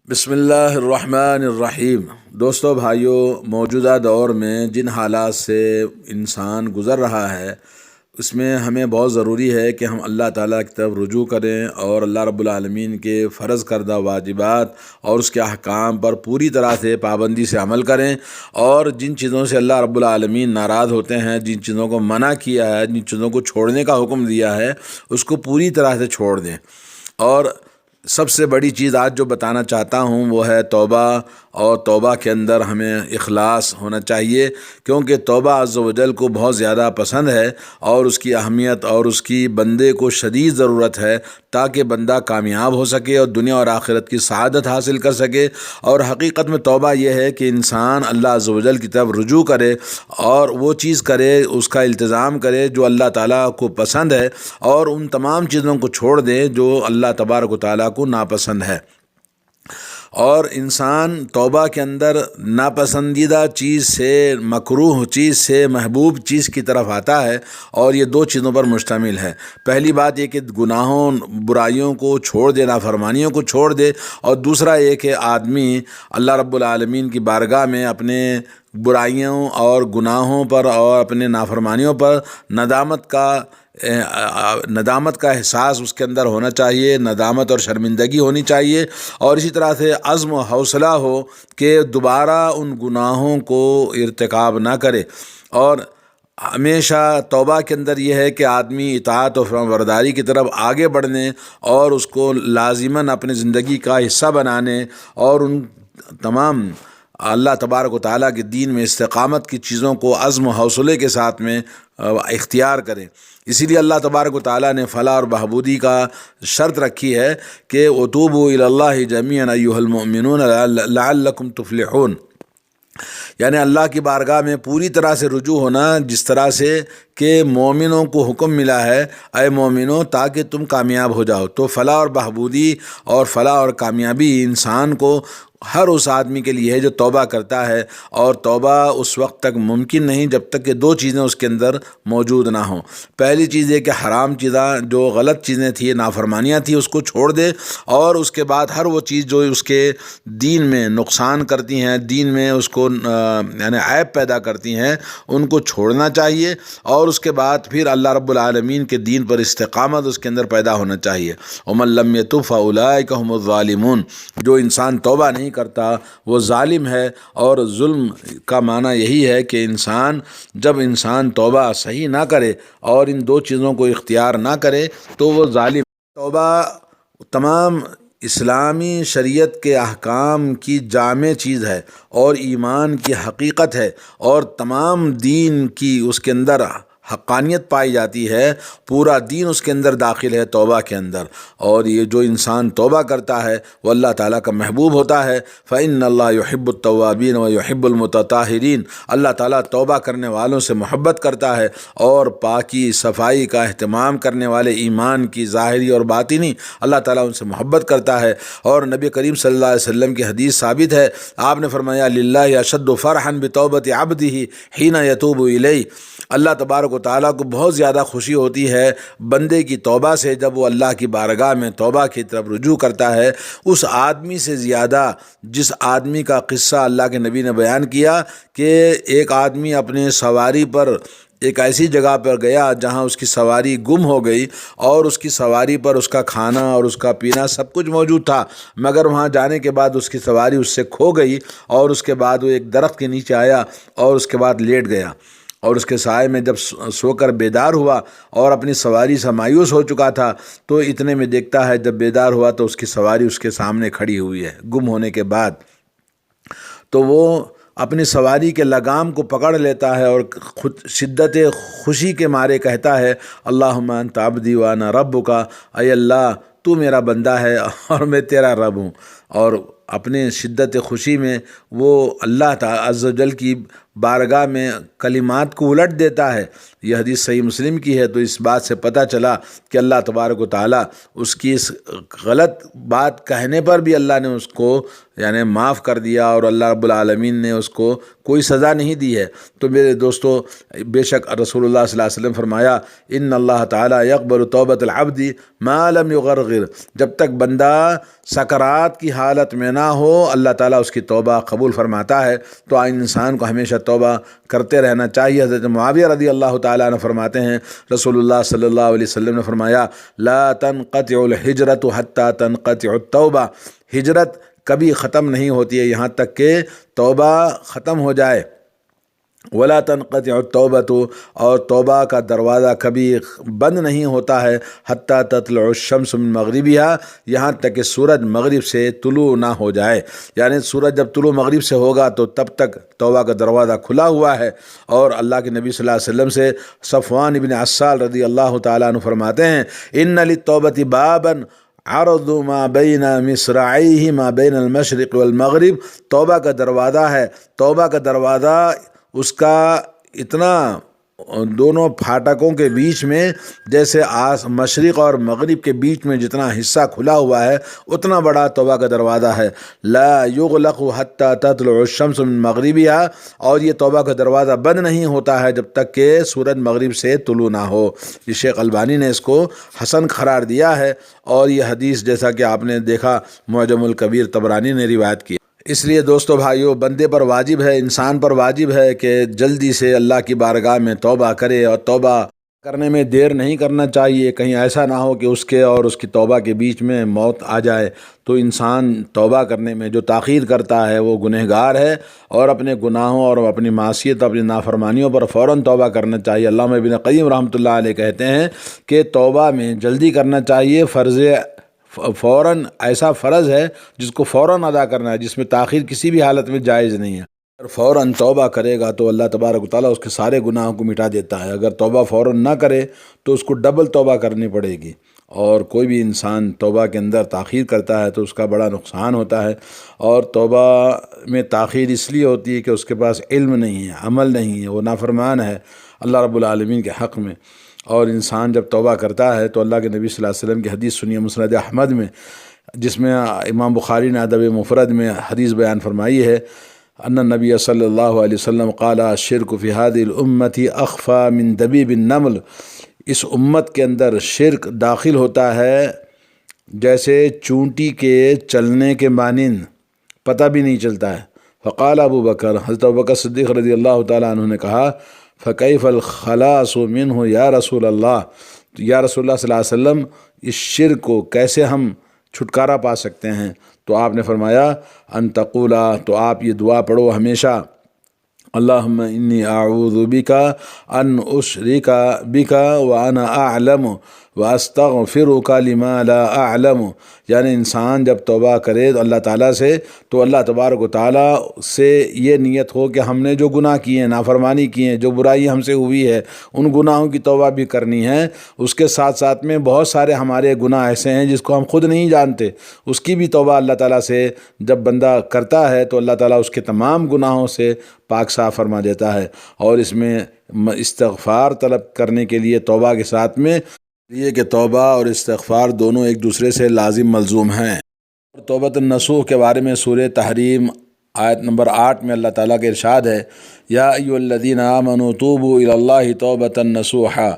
بسم اللہ الرحمن الرحیم۔ دوستو بھائیو، موجودہ دور میں جن حالات سے انسان گزر رہا ہے اس میں ہمیں بہت ضروری ہے کہ ہم اللہ تعالیٰ کی طرف رجوع کریں اور اللہ رب العالمین کے فرض کردہ واجبات اور اس کے احکام پر پوری طرح سے پابندی سے عمل کریں، اور جن چیزوں سے اللہ رب العالمین ناراض ہوتے ہیں، جن چیزوں کو منع کیا ہے، جن چیزوں کو چھوڑنے کا حکم دیا ہے، اس کو پوری طرح سے چھوڑ دیں۔ اور سب سے بڑی چیز آج جو بتانا چاہتا ہوں وہ ہے توبہ، اور توبہ کے اندر ہمیں اخلاص ہونا چاہیے، کیونکہ توبہ عز و جل کو بہت زیادہ پسند ہے اور اس کی اہمیت اور اس کی بندے کو شدید ضرورت ہے تاکہ بندہ کامیاب ہو سکے اور دنیا اور آخرت کی سعادت حاصل کر سکے۔ اور حقیقت میں توبہ یہ ہے کہ انسان اللہ عز و جل کی طرف رجوع کرے اور وہ چیز کرے، اس کا التزام کرے جو اللہ تعالیٰ کو پسند ہے، اور ان تمام چیزوں کو چھوڑ دے جو اللہ تبارک و تعالیٰ کو ناپسند ہے۔ اور انسان توبہ کے اندر ناپسندیدہ چیز سے، مکروہ چیز سے محبوب چیز کی طرف آتا ہے، اور یہ دو چیزوں پر مشتمل ہے۔ پہلی بات یہ کہ گناہوں، برائیوں کو چھوڑ دے، نافرمانیوں کو چھوڑ دے، اور دوسرا یہ کہ آدمی اللہ رب العالمین کی بارگاہ میں اپنے برائیوں اور گناہوں پر اور اپنے نافرمانیوں پر ندامت کا احساس اس کے اندر ہونا چاہیے، ندامت اور شرمندگی ہونی چاہیے، اور اسی طرح سے عزم و حوصلہ ہو کہ دوبارہ ان گناہوں کو ارتکاب نہ کرے۔ اور ہمیشہ توبہ کے اندر یہ ہے کہ آدمی اطاعت و فرمانبرداری کی طرف آگے بڑھنے اور اس کو لازماً اپنی زندگی کا حصہ بنانے اور ان تمام اللہ تبارک و تعالیٰ کے دین میں استقامت کی چیزوں کو عزم و حوصلے کے ساتھ میں اختیار کریں۔ اسی لیے اللہ تبارک و تعالیٰ نے فلاح اور بہبودی کا شرط رکھی ہے کہ وَتُوبُوا إِلَى اللَّهِ جَمِيعًا أَيُّهَا الْمُؤْمِنُونَ لَعَلَّكُمْ تُفْلِحُونَ، یعنی اللہ کی بارگاہ میں پوری طرح سے رجوع ہونا، جس طرح سے کہ مومنوں کو حکم ملا ہے اے مومنوں تاکہ تم کامیاب ہو جاؤ۔ تو فلاح اور بہبودی اور فلاح اور کامیابی انسان کو ہر اس آدمی کے لیے ہے جو توبہ کرتا ہے، اور توبہ اس وقت تک ممکن نہیں جب تک کہ دو چیزیں اس کے اندر موجود نہ ہوں۔ پہلی چیز یہ کہ حرام چیزاں، جو غلط چیزیں تھیں، نافرمانیاں تھیں، اس کو چھوڑ دے، اور اس کے بعد ہر وہ چیز جو اس کے دین میں نقصان کرتی ہیں، دین میں اس کو یعنی عیب پیدا کرتی ہیں، ان کو چھوڑنا چاہیے، اور اس کے بعد پھر اللہ رب العالمین کے دین پر استقامت اس کے اندر پیدا ہونا چاہیے۔ وَمَن لَّمْ يَتُبْ فَأُولَٰئِكَ هُمُ الظَّالِمُونَ، جو انسان توبہ نہیں کرتا وہ ظالم ہے، اور ظلم کا معنی یہی ہے کہ جب انسان توبہ صحیح نہ کرے اور ان دو چیزوں کو اختیار نہ کرے تو وہ ظالم۔ توبہ تمام اسلامی شریعت کے احکام کی جامع چیز ہے اور ایمان کی حقیقت ہے، اور تمام دین کی اس کے اندر حقانیت پائی جاتی ہے، پورا دین اس کے اندر داخل ہے توبہ کے اندر۔ اور یہ جو انسان توبہ کرتا ہے وہ اللہ تعالیٰ کا محبوب ہوتا ہے۔ فَإِنَّ اللَّهَ يُحِبُّ التَّوَّابِينَ وَيُحِبُّ الْمُتَطَهِّرِينَ، اللہ تعالیٰ توبہ کرنے والوں سے محبت کرتا ہے، اور پاکی صفائی کا اہتمام کرنے والے، ایمان کی ظاہری اور باطنی، اللہ تعالیٰ ان سے محبت کرتا ہے۔ اور نبی کریم صلی اللہ علیہ وسلم کی حدیث ثابت ہے، آپ نے فرمایا لِلَّهِ أَشَدُّ فَرْحًا بِتَوْبَةِ عَبْدِهِ حِينَ يَتُوبُ إِلَيْهِ، اللہ تبارک و تعالیٰ کو بہت زیادہ خوشی ہوتی ہے بندے کی توبہ سے، جب وہ اللہ کی بارگاہ میں توبہ کی طرف رجوع کرتا ہے۔ اس آدمی سے زیادہ جس آدمی کا قصہ اللہ کے نبی نے بیان کیا کہ ایک آدمی اپنے سواری پر ایک ایسی جگہ پر گیا جہاں اس کی سواری گم ہو گئی، اور اس کی سواری پر اس کا کھانا اور اس کا پینا سب کچھ موجود تھا، مگر وہاں جانے کے بعد اس کی سواری اس سے کھو گئی، اور اس کے بعد وہ ایک درخت کے نیچے آیا اور اس کے بعد لیٹ گیا، اور اس کے سائے میں جب سو کر بیدار ہوا اور اپنی سواری سے مایوس ہو چکا تھا، تو اتنے میں دیکھتا ہے جب بیدار ہوا تو اس کی سواری اس کے سامنے کھڑی ہوئی ہے گم ہونے کے بعد۔ تو وہ اپنی سواری کے لگام کو پکڑ لیتا ہے اور شدت خوشی کے مارے کہتا ہے اللہم انت عبدی وانا ربک، اے اللہ تو میرا بندہ ہے اور میں تیرا رب ہوں۔ اور اپنے شدت خوشی میں وہ اللہ تعالی عز و جل کی بارگاہ میں کلمات کو الٹ دیتا ہے۔ یہ حدیث صحیح مسلم کی ہے، تو اس بات سے پتہ چلا کہ اللہ تبارک و تعالیٰ اس کی اس غلط بات کہنے پر بھی اللہ نے اس کو یعنی معاف کر دیا، اور اللہ رب العالمین نے اس کو کوئی سزا نہیں دی ہے۔ تو میرے دوستو، بے شک رسول اللہ صلی اللہ علیہ وسلم فرمایا ان اللہ تعالیٰ یقبل توبۃ العبد ما لم یغرغر، جب تک بندہ سکرات کی حالت میں گناہ ہو اللہ تعالیٰ اس کی توبہ قبول فرماتا ہے۔ تو انسان کو ہمیشہ توبہ کرتے رہنا چاہیے۔ حضرت معاویہ رضی اللہ تعالیٰ عنہ فرماتے ہیں رسول اللہ صلی اللہ علیہ وسلم نے فرمایا لا تنقطع الحجرۃ حتیٰ تنقطع التوبہ، ہجرت کبھی ختم نہیں ہوتی ہے یہاں تک کہ توبہ ختم ہو جائے۔ ولا تنقطع التوبۃ، اور توبہ کا دروازہ کبھی بند نہیں ہوتا ہے حتیٰ تطلع الشمس من مغربہا، یہاں تک کہ سورج مغرب سے طلوع نہ ہو جائے، یعنی سورج جب طلوع مغرب سے ہوگا تو تب تک توبہ کا دروازہ کھلا ہوا ہے۔ اور اللہ کے نبی صلی اللہ علیہ وسلم سے صفوان بن عسال رضی اللہ تعالیٰ عنہ فرماتے ہیں ان للتوبۃ بابا عرض ما بین مصرعیہ ما بین المشرق والمغرب، توبہ کا دروازہ ہے، توبہ کا دروازہ اس کا اتنا دونوں پھاٹکوں کے بیچ میں جیسے مشرق اور مغرب کے بیچ میں جتنا حصہ کھلا ہوا ہے اتنا بڑا توبہ کا دروازہ ہے۔ لا یغلق حتی تطلع الشمس من مغربہا، اور یہ توبہ کا دروازہ بند نہیں ہوتا ہے جب تک کہ سورج مغرب سے طلوع نہ ہو۔ یہ شیخ البانی نے اس کو حسن قرار دیا ہے، اور یہ حدیث جیسا کہ آپ نے دیکھا معجم الکبیر طبرانی نے روایت کی۔ اس لیے دوستو بھائیو، بندے پر واجب ہے، انسان پر واجب ہے کہ جلدی سے اللہ کی بارگاہ میں توبہ کرے، اور توبہ کرنے میں دیر نہیں کرنا چاہیے۔ کہیں ایسا نہ ہو کہ اس کے اور اس کی توبہ کے بیچ میں موت آ جائے۔ تو انسان توبہ کرنے میں جو تاخیر کرتا ہے وہ گنہگار ہے، اور اپنے گناہوں اور اپنی معصیت اپنی نافرمانیوں پر فوراً توبہ کرنا چاہیے۔ علامہ ابن قیم رحمۃ اللہ علیہ کہتے ہیں کہ توبہ میں جلدی کرنا چاہیے، فوراً ایسا فرض ہے جس کو فوراً ادا کرنا ہے، جس میں تاخیر کسی بھی حالت میں جائز نہیں ہے۔ اگر فوراً توبہ کرے گا تو اللہ تبارک و تعالیٰ اس کے سارے گناہوں کو مٹا دیتا ہے۔ اگر توبہ فوراً نہ کرے تو اس کو ڈبل توبہ کرنی پڑے گی، اور کوئی بھی انسان توبہ کے اندر تاخیر کرتا ہے تو اس کا بڑا نقصان ہوتا ہے۔ اور توبہ میں تاخیر اس لیے ہوتی ہے کہ اس کے پاس علم نہیں ہے، عمل نہیں ہے، وہ نافرمان ہے اللہ رب العالمین کے حق میں۔ اور انسان جب توبہ کرتا ہے تو اللہ کے نبی صلی اللہ علیہ وسلم کی حدیث سنیے مسند احمد میں، جس میں امام بخاری نے ادب مفرد میں حدیث بیان فرمائی ہے ان النبی صلی اللہ علیہ وسلم قال الشرک فی هذه الامة اخفى من دبیب النمل، اس امت کے اندر شرک داخل ہوتا ہے جیسے چونٹی کے چلنے کے مانند، پتہ بھی نہیں چلتا ہے۔ فقال ابو بکر، حضرت ابوبکر صدیق رضی اللہ تعالیٰ عنہ نے کہا فکیف الخلاص منہ یا رسول اللہ، یا رسول اللہ صلی اللہ علیہ وسلم اس شرک کو کیسے ہم چھٹکارا پا سکتے ہیں؟ تو آپ نے فرمایا ان تقولا، تو آپ یہ دعا پڑھو ہمیشہ اللہم انی اعوذ بک ان اشرک بک وانا اعلم واستغفرک لما لا اعلم، یعنی انسان جب توبہ کرے تو اللہ تعالیٰ سے، تو اللہ تبارک و تعالیٰ سے یہ نیت ہو کہ ہم نے جو گناہ کیے ہیں، نافرمانی کی ہیں، جو برائی ہم سے ہوئی ہے، ان گناہوں کی توبہ بھی کرنی ہے۔ اس کے ساتھ ساتھ میں بہت سارے ہمارے گناہ ایسے ہیں جس کو ہم خود نہیں جانتے، اس کی بھی توبہ اللہ تعالیٰ سے جب بندہ کرتا ہے تو اللہ تعالیٰ اس کے تمام گناہوں سے پاک صاف فرما دیتا ہے۔ اور اس میں استغفار طلب کرنے کے لیے توبہ کے ساتھ میں یہ کہ توبہ اور استغفار دونوں ایک دوسرے سے لازم ملزوم ہیں۔ توبۃ النصوح کے بارے میں سورہ تحریم آیت نمبر 8 میں اللہ تعالیٰ کا ارشاد ہے یا ایھا الذین آمنوا توبوا الی اللہ توبۃ نصوحا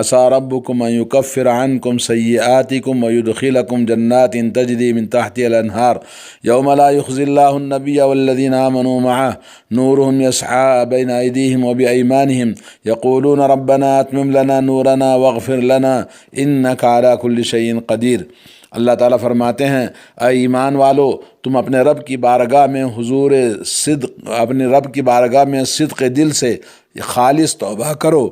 عسیٰ ربکم ان یکفر عنکم سیئاتکم ویدخلکم جنات تجری من تحتها الانہار یوم لا یخزی اللہ النبی والذین آمنوا معہ نورهم یسعیٰ بین ایدیہم وبایمانہم یقولون ربنا اتمم لنا نورنا واغفر لنا انک علی کل شیء قدیر۔ اللہ تعالیٰ فرماتے ہیں اے ایمان والو، تم اپنے رب کی بارگاہ میں حضور صدق، اپنے رب کی بارگاہ میں صدق دل سے خالص توبہ کرو،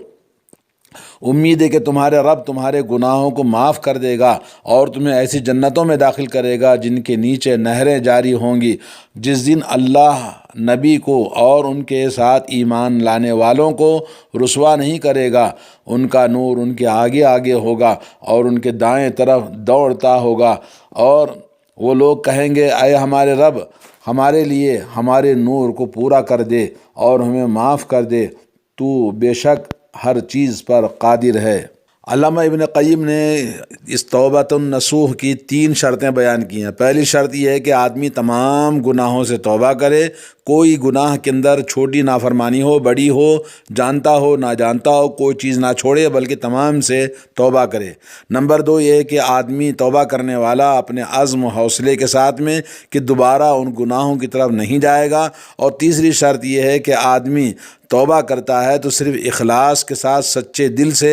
امید ہے کہ تمہارے رب تمہارے گناہوں کو معاف کر دے گا اور تمہیں ایسی جنتوں میں داخل کرے گا جن کے نیچے نہریں جاری ہوں گی۔ جس دن اللہ نبی کو اور ان کے ساتھ ایمان لانے والوں کو رسوا نہیں کرے گا، ان کا نور ان کے آگے آگے ہوگا اور ان کے دائیں طرف دوڑتا ہوگا، اور وہ لوگ کہیں گے اے ہمارے رب، ہمارے لیے ہمارے نور کو پورا کر دے اور ہمیں معاف کر دے، تو بے شک ہر چیز پر قادر ہے۔ علامہ ابن قیم نے اس توبۃ النصوح کی 3 شرطیں بیان کی ہیں۔ پہلی شرط یہ ہے کہ آدمی تمام گناہوں سے توبہ کرے، کوئی گناہ کے اندر چھوٹی نافرمانی ہو، بڑی ہو، جانتا ہو نہ جانتا ہو، کوئی چیز نہ چھوڑے بلکہ تمام سے توبہ کرے۔ نمبر 2 یہ ہے کہ آدمی توبہ کرنے والا اپنے عزم و حوصلے کے ساتھ میں کہ دوبارہ ان گناہوں کی طرف نہیں جائے گا۔ اور تیسری شرط یہ ہے کہ آدمی توبہ کرتا ہے تو صرف اخلاص کے ساتھ سچے دل سے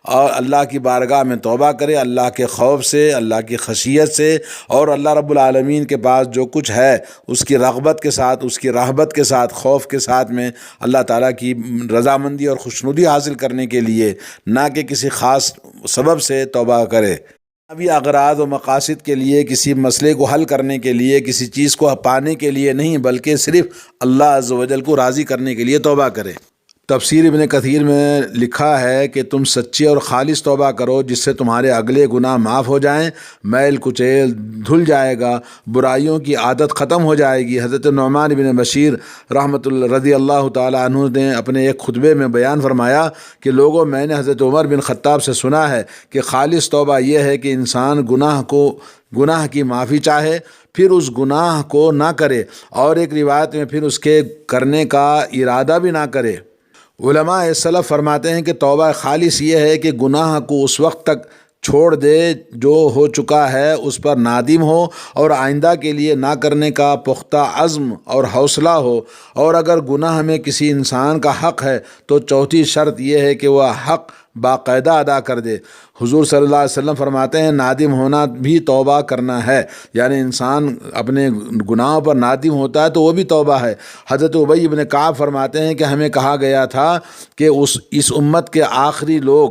اور اللہ کی بارگاہ میں توبہ کرے، اللہ کے خوف سے، اللہ کی خشیت سے، اور اللہ رب العالمین کے پاس جو کچھ ہے اس کی رغبت کے ساتھ، اس کی رہبت کے ساتھ، خوف کے ساتھ میں اللہ تعالیٰ کی رضامندی اور خوشنودی حاصل کرنے کے لیے، نہ کہ کسی خاص سبب سے توبہ کرے، ابھی اغراض و مقاصد کے لیے، کسی مسئلے کو حل کرنے کے لیے، کسی چیز کو پانے کے لیے نہیں، بلکہ صرف اللہ عز و جل کو راضی کرنے کے لیے توبہ کرے۔ تفسیر ابن کثیر میں لکھا ہے کہ تم سچی اور خالص توبہ کرو جس سے تمہارے اگلے گناہ معاف ہو جائیں، میل کچیل دھل جائے گا، برائیوں کی عادت ختم ہو جائے گی۔ حضرت نعمان بن بشیر رضی اللہ تعالیٰ عنہ نے اپنے ایک خطبے میں بیان فرمایا کہ لوگوں، میں نے حضرت عمر بن خطاب سے سنا ہے کہ خالص توبہ یہ ہے کہ انسان گناہ کی معافی چاہے، پھر اس گناہ کو نہ کرے، اور ایک روایت میں پھر اس کے کرنے کا ارادہ بھی نہ کرے۔ علماء سلف فرماتے ہیں کہ توبہ خالص یہ ہے کہ گناہ کو اس وقت تک چھوڑ دے جو ہو چکا ہے، اس پر نادم ہو اور آئندہ کے لیے نہ کرنے کا پختہ عزم اور حوصلہ ہو۔ اور اگر گناہ میں کسی انسان کا حق ہے تو چوتھی شرط یہ ہے کہ وہ حق باقاعدہ ادا کر دے۔ حضور صلی اللہ علیہ وسلم فرماتے ہیں نادم ہونا بھی توبہ کرنا ہے، یعنی انسان اپنے گناہوں پر نادم ہوتا ہے تو وہ بھی توبہ ہے۔ حضرت ابی بن کعب فرماتے ہیں کہ ہمیں کہا گیا تھا کہ اس امت کے آخری لوگ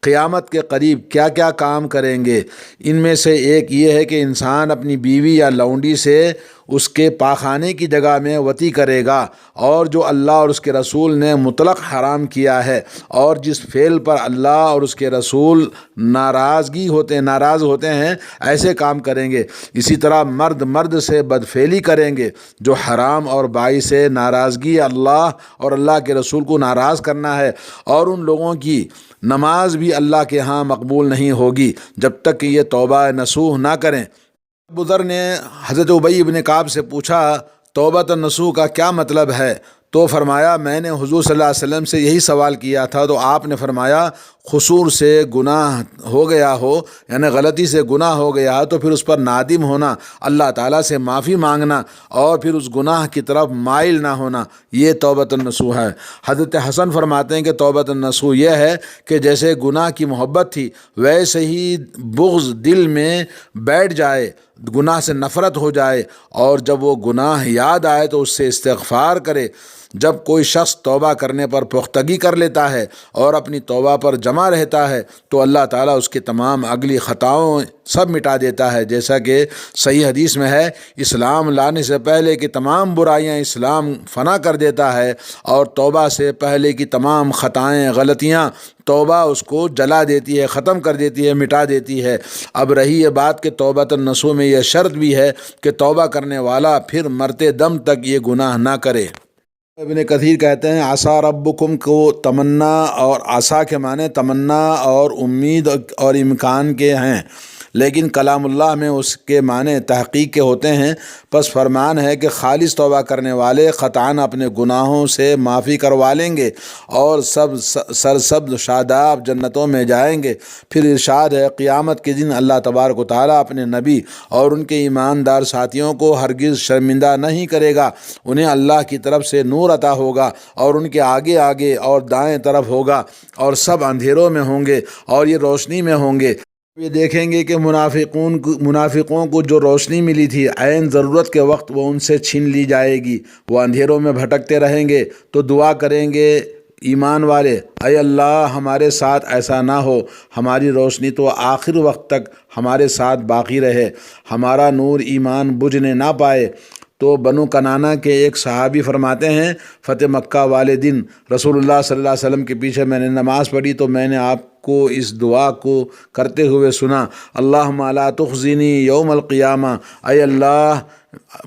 قیامت کے قریب کیا کیا کام کریں گے۔ ان میں سے ایک یہ ہے کہ انسان اپنی بیوی یا لونڈی سے اس کے پاخانے کی جگہ میں وطی کرے گا، اور جو اللہ اور اس کے رسول نے مطلق حرام کیا ہے، اور جس فعل پر اللہ اور اس کے رسول ناراض ہوتے ہیں ایسے کام کریں گے۔ اسی طرح مرد سے بدفعلی کریں گے، جو حرام اور باعث ناراضگی اللہ اور اللہ کے رسول کو ناراض کرنا ہے۔ اور ان لوگوں کی نماز بھی اللہ کے ہاں مقبول نہیں ہوگی جب تک کہ یہ توبہ نصوح نہ کریں۔ ابو ذر نے حضرت ابی بن کعب سے پوچھا توبۃ النصوح کا کیا مطلب ہے؟ تو فرمایا میں نے حضور صلی اللہ علیہ وسلم سے یہی سوال کیا تھا، تو آپ نے فرمایا قصور سے گناہ ہو گیا ہو، یعنی غلطی سے گناہ ہو گیا تو پھر اس پر نادم ہونا، اللہ تعالیٰ سے معافی مانگنا، اور پھر اس گناہ کی طرف مائل نہ ہونا، یہ توبۃ النصوح ہے۔ حضرت حسن فرماتے ہیں کہ توبۃ النصوح یہ ہے کہ جیسے گناہ کی محبت تھی ویسے ہی بغض دل میں بیٹھ جائے، گناہ سے نفرت ہو جائے، اور جب وہ گناہ یاد آئے تو اس سے استغفار کرے۔ جب کوئی شخص توبہ کرنے پر پختگی کر لیتا ہے اور اپنی توبہ پر جمع رہتا ہے تو اللہ تعالیٰ اس کی تمام اگلی خطاؤں سب مٹا دیتا ہے، جیسا کہ صحیح حدیث میں ہے اسلام لانے سے پہلے کی تمام برائیاں اسلام فنا کر دیتا ہے، اور توبہ سے پہلے کی تمام خطائیں غلطیاں توبہ اس کو جلا دیتی ہے، ختم کر دیتی ہے، مٹا دیتی ہے۔ اب رہی یہ بات کہ توبۃ النصوح میں یہ شرط بھی ہے کہ توبہ کرنے والا پھر مرتے دم تک یہ گناہ نہ کرے۔ ابن کثیر کہتے ہیں عسیٰ ربکم کو تمنا، اور عسیٰ کے معنی تمنا اور امید اور امکان کے ہیں، لیکن کلام اللہ میں اس کے معنی تحقیق کے ہوتے ہیں۔ پس فرمان ہے کہ خالص توبہ کرنے والے قطعاً اپنے گناہوں سے معافی کروا لیں گے اور سرسبز شاداب جنتوں میں جائیں گے۔ پھر ارشاد ہے قیامت کے دن اللہ تبارک و تعالیٰ اپنے نبی اور ان کے ایماندار ساتھیوں کو ہرگز شرمندہ نہیں کرے گا۔ انہیں اللہ کی طرف سے نور عطا ہوگا اور ان کے آگے آگے اور دائیں طرف ہوگا، اور سب اندھیروں میں ہوں گے اور یہ روشنی میں ہوں گے۔ یہ دیکھیں گے کہ منافقوں کو جو روشنی ملی تھی عین ضرورت کے وقت وہ ان سے چھین لی جائے گی، وہ اندھیروں میں بھٹکتے رہیں گے تو دعا کریں گے ایمان والے، اے اللہ ہمارے ساتھ ایسا نہ ہو، ہماری روشنی تو آخر وقت تک ہمارے ساتھ باقی رہے، ہمارا نور ایمان بجھنے نہ پائے۔ تو بنو کنانہ کے ایک صحابی فرماتے ہیں فتح مکہ والے دن رسول اللہ صلی اللہ علیہ وسلم کے پیچھے میں نے نماز پڑھی تو میں نے آپ کو اس دعا کو کرتے ہوئے سنا، اللہم لا تخزنی یوم القیامہ، اے اللہ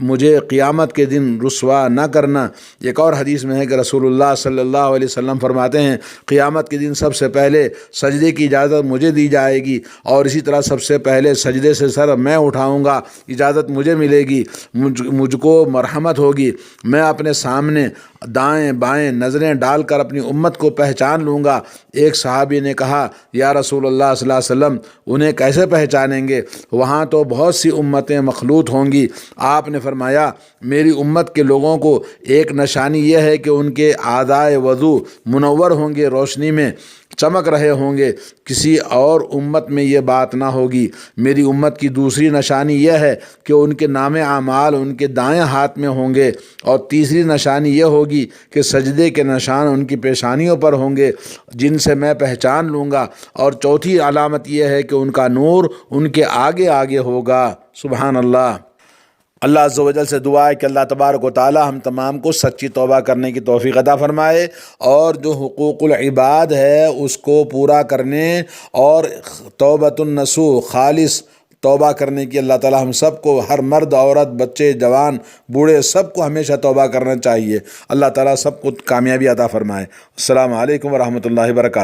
مجھے قیامت کے دن رسوا نہ کرنا۔ ایک اور حدیث میں ہے کہ رسول اللہ صلی اللہ علیہ وسلم فرماتے ہیں قیامت کے دن سب سے پہلے سجدے کی اجازت مجھے دی جائے گی، اور اسی طرح سب سے پہلے سجدے سے سر میں اٹھاؤں گا، اجازت مجھے ملے گی، مجھ کو مرحمت ہوگی، میں اپنے سامنے دائیں بائیں نظریں ڈال کر اپنی امت کو پہچان لوں گا۔ ایک صحابی نے کہا یا رسول اللہ صلی اللہ علیہ وسلم انہیں کیسے پہچانیں گے؟ وہاں تو بہت سی امتیں مخلوط ہوں گی۔ آپ نے فرمایا میری امت کے لوگوں کو ایک نشانی یہ ہے کہ ان کے اعضائے وضو منور ہوں گے، روشنی میں چمک رہے ہوں گے، کسی اور امت میں یہ بات نہ ہوگی۔ میری امت کی دوسری نشانی یہ ہے کہ ان کے نام اعمال ان کے دائیں ہاتھ میں ہوں گے، اور تیسری نشانی یہ ہوگی کہ سجدے کے نشان ان کی پیشانیوں پر ہوں گے جن سے میں پہچان لوں گا، اور چوتھی علامت یہ ہے کہ ان کا نور ان کے آگے آگے ہوگا۔ سبحان اللہ۔ اللہ عز و جل سے دعا ہے کہ اللہ تبارک و تعالی ہم تمام کو سچی توبہ کرنے کی توفیق عطا فرمائے، اور جو حقوق العباد ہے اس کو پورا کرنے اور توبۃ النصوح خالص توبہ کرنے کی اللہ تعالی ہم سب کو، ہر مرد عورت بچے جوان بوڑھے سب کو ہمیشہ توبہ کرنا چاہیے۔ اللہ تعالی سب کو کامیابی عطا فرمائے۔ السلام علیکم ورحمۃ اللہ وبرکاتہ۔